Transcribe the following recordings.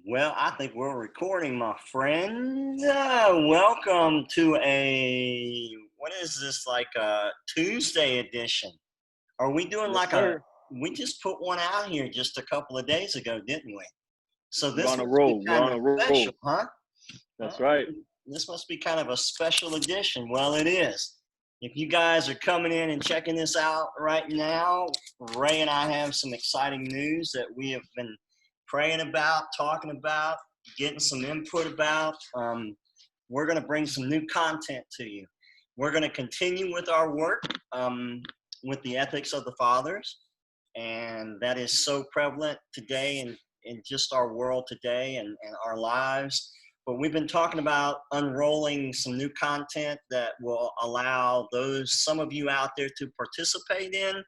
Well, I think we're recording, my friend. Welcome to what is this, like a Tuesday edition? Are we doing Yes, like a, sir. we just put one out here just a couple of days ago, didn't we? So We're this on a must be roll. We're kind on of a roll. special, huh? That's Uh, right. this must be kind of a special edition. Well, it is. If you guys are coming in and checking this out right now, Ray and I have some exciting news that we have been praying about, talking about, getting some input about. We're going to bring some new content to you. We're going to continue with our work with the ethics of the fathers, and that is so prevalent today in just our world today and our lives. But we've been talking about unrolling some new content that will allow some of you out there to participate in,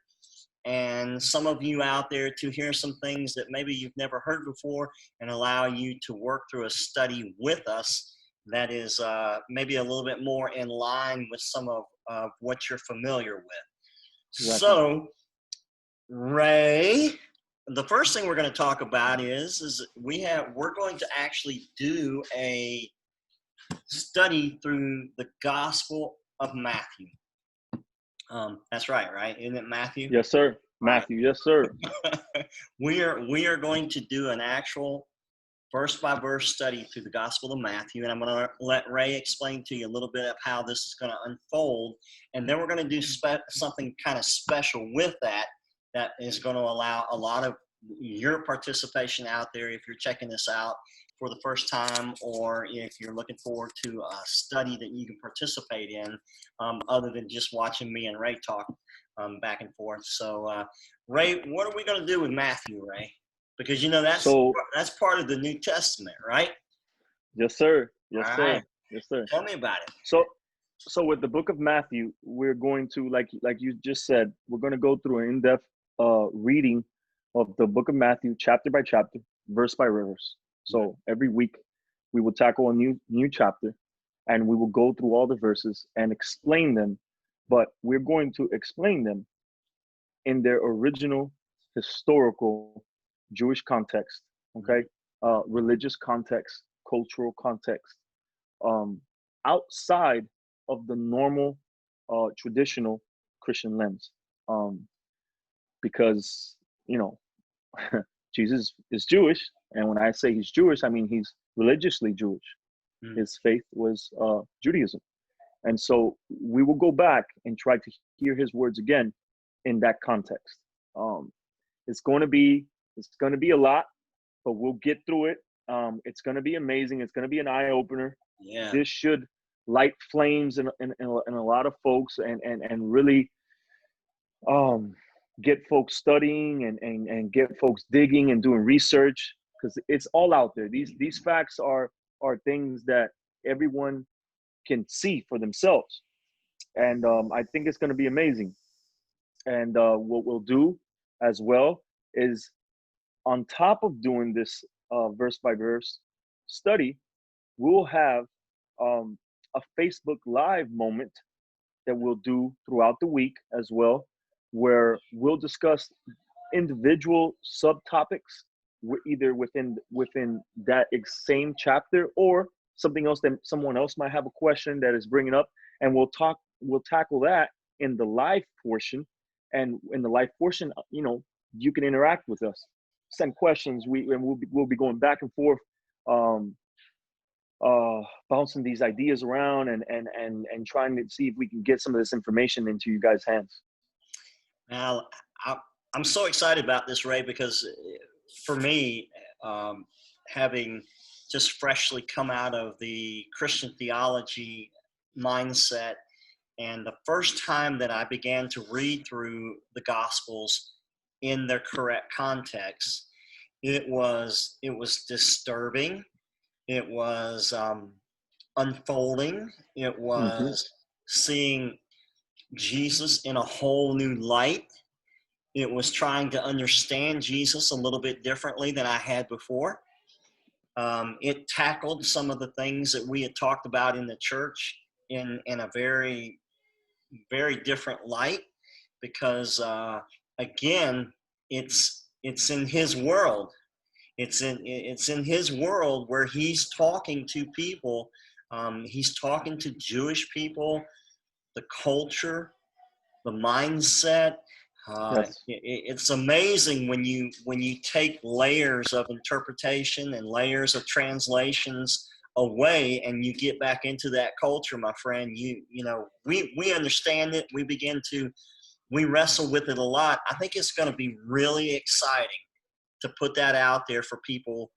and some of you out there to hear some things that maybe you've never heard before, and allow you to work through a study with us that is maybe a little bit more in line with some of what you're familiar with. Exactly. So, Ray, the first thing we're going to talk about is we're going to actually do a study through the Gospel of Matthew. That's right? Isn't it Matthew? Yes, sir. Right. Matthew. Yes, sir. We are going to do an actual verse by verse study through the Gospel of Matthew, and I'm going to let Ray explain to you a little bit of how this is going to unfold, and then we're going to do something kind of special with that is going to allow a lot of your participation out there if you're checking this out for the first time, or if you're looking forward to a study that you can participate in, other than just watching me and Ray talk back and forth. So, Ray, what are we going to do with Matthew, Ray? Because So, that's part of the New Testament, right? yes, sir. All Yes, right, sir. Yes, sir. tell me about it. So, so with the book of Matthew, we're going to, like you just said, we're going to go through an in-depth reading of the book of Matthew, chapter by chapter, verse by verse. So every week we will tackle a new chapter, and we will go through all the verses and explain them. But we're going to explain them in their original historical Jewish context, okay, religious context, cultural context, um, outside of the normal traditional Christian lens, um, because you know Jesus is Jewish, and when I say he's Jewish, I mean he's religiously Jewish. Mm-hmm. His faith was Judaism, and so we will go back and try to hear his words again in that context. Um, it's going to be a lot, but we'll get through it. It's going to be amazing. It's going to be an eye opener. Yeah. This should light flames in a lot of folks, and really get folks studying and get folks digging and doing research, because it's all out there. These facts are things that everyone can see for themselves, and I think it's going to be amazing. And what we'll do as well is, on top of doing this verse by verse study, we'll have um, a Facebook Live moment that we'll do throughout the week as well, where we'll discuss individual subtopics, either within that same chapter, or something else that someone else might have a question that is bringing up, and we'll tackle that in the live portion. And in the live portion, you can interact with us, send questions. We'll be going back and forth, um, bouncing these ideas around, and trying to see if we can get some of this information into you guys' hands. Now, I'm so excited about this, Ray, because for me, having just freshly come out of the Christian theology mindset, and the first time that I began to read through the Gospels in their correct context, it was disturbing. It was unfolding. It Mm-hmm. was seeing Jesus in a whole new light. It was trying to understand Jesus a little bit differently than I had before. It tackled some of the things that we had talked about in the church in a very, very different light, because again, it's in his world. It's in his world where he's talking to people. He's talking to Jewish people, the culture, the mindset. Yes. It's amazing when you take layers of interpretation and layers of translations away and you get back into that culture, my friend. You know, we understand it. We wrestle with it a lot. I think it's going to be really exciting to put that out there for people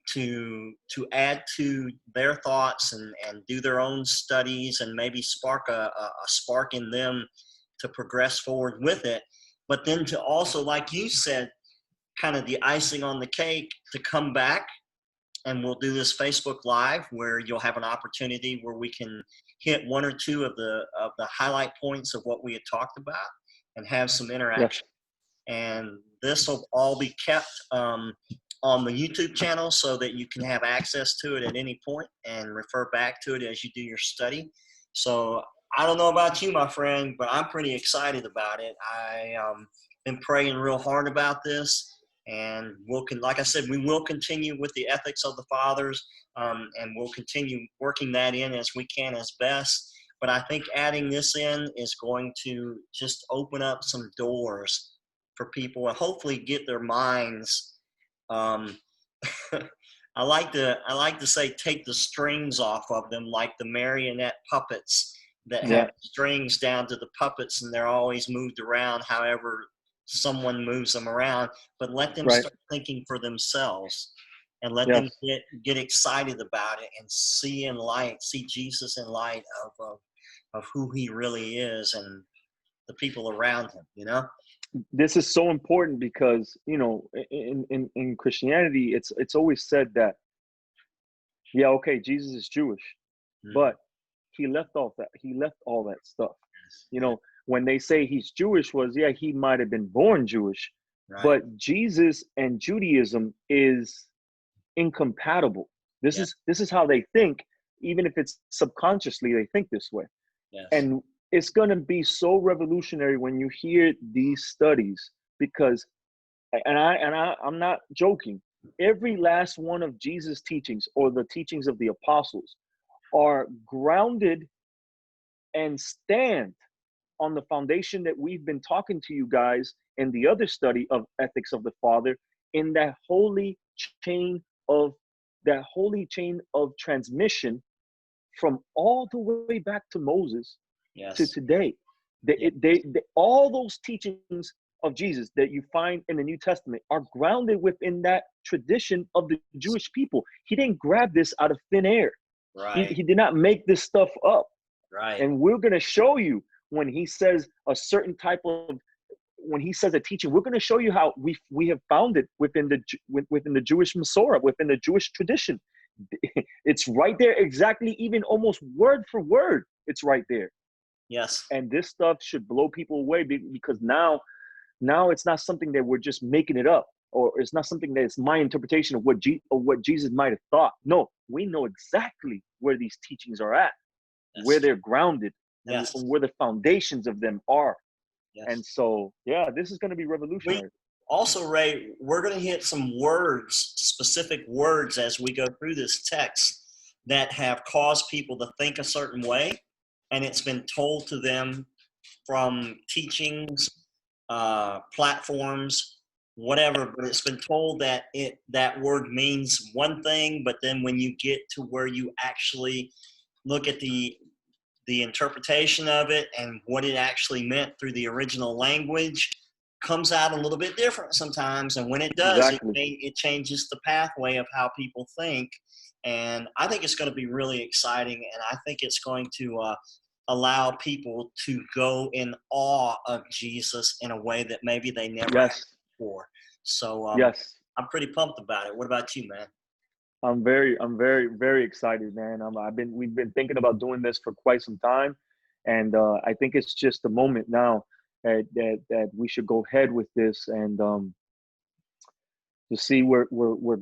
to add to their thoughts and do their own studies and maybe spark a spark in them to progress forward with it. But then to also, like you said, kind of the icing on the cake, to come back and we'll do this Facebook Live where you'll have an opportunity where we can hit one or two of the highlight points of what we had talked about and have some Yes. interaction. And this will all be kept on the YouTube channel so that you can have access to it at any point and refer back to it as you do your study. So I don't know about you, my friend, but I'm pretty excited about it. I been praying real hard about this, and like I said, we will continue with the ethics of the fathers, and we'll continue working that in as we can as best. But I think adding this in is going to just open up some doors for people and hopefully get their minds. Um, I like to say take the strings off of them, like the marionette puppets that Yeah. have strings down to the puppets, and they're always moved around however someone moves them around. But let them Right. start thinking for themselves, and let them Yes. get excited about it and see in light, see Jesus in light of who he really is and the people around him. You know. This is so important because, you know, in Christianity, it's always said that, yeah, okay, Jesus is Jewish, Mhm. but he left all that. He left all that stuff. You Yeah, know, when they say he's Jewish, was, yeah, he might have been born Jewish, right. but Jesus and Judaism is incompatible. Yeah. This is how they think, even if it's subconsciously they think this way. Yes. And it's going to be so revolutionary when you hear these studies, because I'm not joking, every last one of Jesus teachings or the teachings of the apostles are grounded and stand on the foundation that we've been talking to you guys in the other study of ethics of the Father, in chain of that holy chain of transmission from all the way back to Moses to Yes. today. Yeah. All those teachings of Jesus that you find in the New Testament are grounded within that tradition of the Jewish people. He didn't grab this out of thin air. Right. He did not make this stuff up. Right. And we're going to show you when he says a certain type of, when he says a teaching, we're going to show you how we have found it within the Jewish Masorah, within the Jewish tradition. It's right there, exactly, even almost word for word. It's right there. Yes. And this stuff should blow people away, because now it's not something that we're just making it up, or it's not something that's my interpretation of what Jesus might have thought. No, we know exactly where these teachings are at, where Yes. they're grounded, and Yes. where the foundations of them are. And Yes. so, yeah, this is going to be We revolutionary. also, Ray, we're going to hit some words, specific words, as we go through this text that have caused people to think a certain way, and it's been told to them from teachings, platforms, whatever. But it's been told that that word means one thing, but then when you get to where you actually look at the interpretation of it and what it actually meant through the original language comes out a little bit different sometimes. And when it does, Exactly. it changes the pathway of how people think. And I think it's going to be really exciting. And I think it's going to allow people to go in awe of Jesus in a way that maybe they never have Yes. before. So Yes. I'm pretty pumped about it. What about you, man? I'm very excited, man. We've been thinking about doing this for quite some time, and I think it's just a moment now that we should go ahead with this, and to see where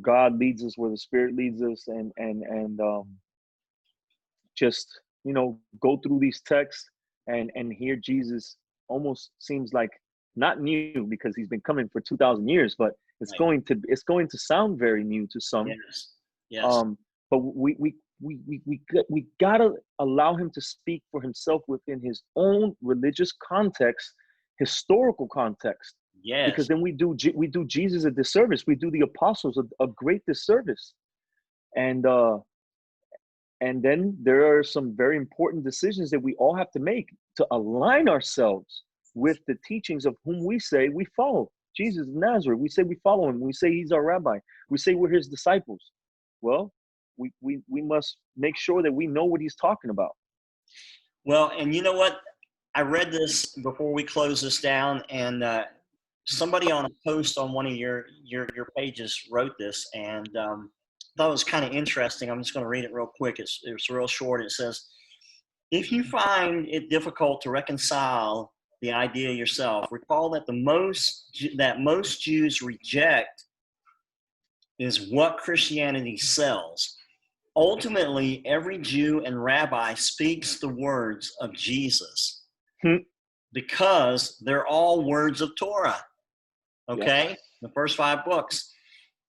God leads us, where the Spirit leads us, and just, go through these texts and hear Jesus. Almost seems like not new because he's been coming for 2,000 years, but Right. it's going to sound very new to some. Yes. Yes. Um, but we gotta allow him to speak for himself within his own religious context, historical context, because Yes. then we do Jesus a disservice. We do the apostles a great disservice, and then there are some very important decisions that we all have to make to align ourselves with the teachings of whom we say we follow. Jesus of Nazareth, we say we follow him. We say he's our rabbi. We say we're his disciples. Well, we must make sure that we know what he's talking about. Well, and you know what? I read this before we close this down, and somebody on a post on one of your pages wrote this, and thought it was kind of interesting. I'm just going to read it real quick. It's real short. It says, if you find it difficult to reconcile the idea yourself, recall that most Jews reject is what Christianity sells. Ultimately, every Jew and rabbi speaks the words of Jesus Hmm. because they're all words of Torah. Okay? Yes. The first 5 books.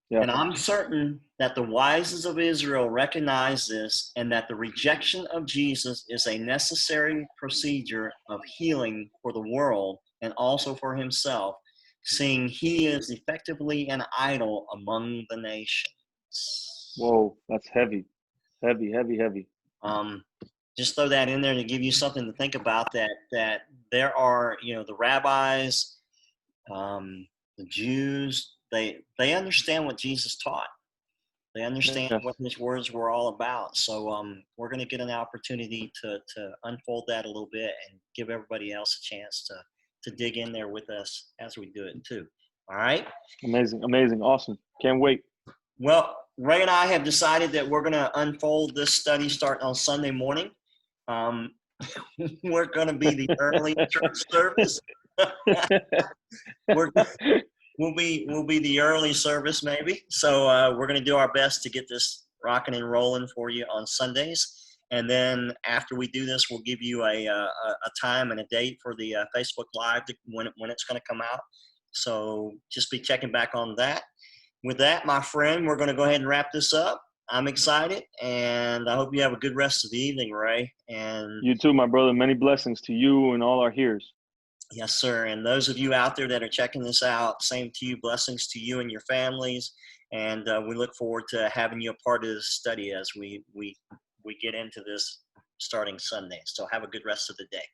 Yes. And I'm certain that the wisest of Israel recognize this, and that the rejection of Jesus is a necessary procedure of healing for the world and also for himself, seeing he is effectively an idol among the nations. Whoa, that's heavy, heavy, heavy, heavy. Um, just throw that in there to give you something to think about, that there are, the rabbis, the Jews, they understand what Jesus taught. They understand Yes. what his words were all about. So we're going to get an opportunity to unfold that a little bit and give everybody else a chance to dig in there with us as we do it too. All right. Amazing, amazing, awesome. Can't wait. Well, Ray and I have decided that we're going to unfold this study starting on Sunday morning. Um, we're going to be the early church service. we're we'll be the early service maybe. So we're going to do our best to get this rocking and rolling for you on Sundays. And then after we do this, we'll give you a time and a date for the Facebook Live when it's going to come out. So just be checking back on that. With that, my friend, we're going to go ahead and wrap this up. I'm excited, and I hope you have a good rest of the evening, Ray. And You too, my brother. Many blessings to you and all our hearers. yes, sir. And those of you out there that are checking this out, same to you. Blessings to you and your families. And we look forward to having you a part of this study as we get into this starting Sunday. So have a good rest of the day.